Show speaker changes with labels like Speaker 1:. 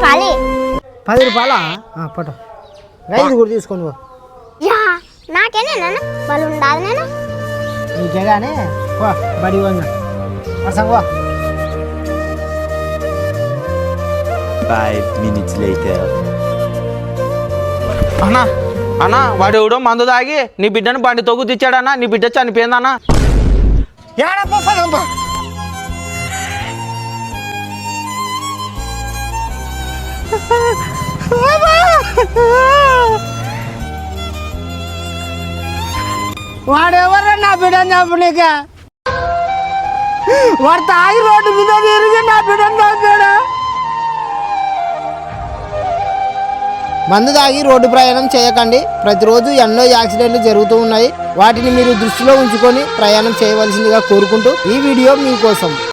Speaker 1: రూపాయలు
Speaker 2: 10 రూపాయలా పట్టు 5 కూడా తీసుకోండి
Speaker 1: యా నాకేనే నాన్న వాళ్ళు ఉండాలి నేను
Speaker 2: నీకే కానీ బడి వంద వర్షంగో
Speaker 3: 5 minutes later.
Speaker 4: అన్నా అన్నా వాడు ఎవడో మందు తాగి నీ బిడ్డను బండి తొగ్గు తెచ్చాడన్నా నీ బిడ్డ చనిపోయిందన్నా
Speaker 2: ఏడమ్మా వాడెవరా నా బిడ్డని చంపనీక వాడు తాగి రోడ్డు మీద తిరిగి నా బిడ్డని చంపాడు మందు తాగి రోడ్డు ప్రయాణం చేయకండి ప్రతిరోజు ఎన్నో యాక్సిడెంట్లు జరుగుతూ ఉన్నాయి వాటిని మీరు దృష్టిలో ఉంచుకొని ప్రయాణం చేయవలసిందిగా కోరుకుంటూ ఈ వీడియో మీకోసం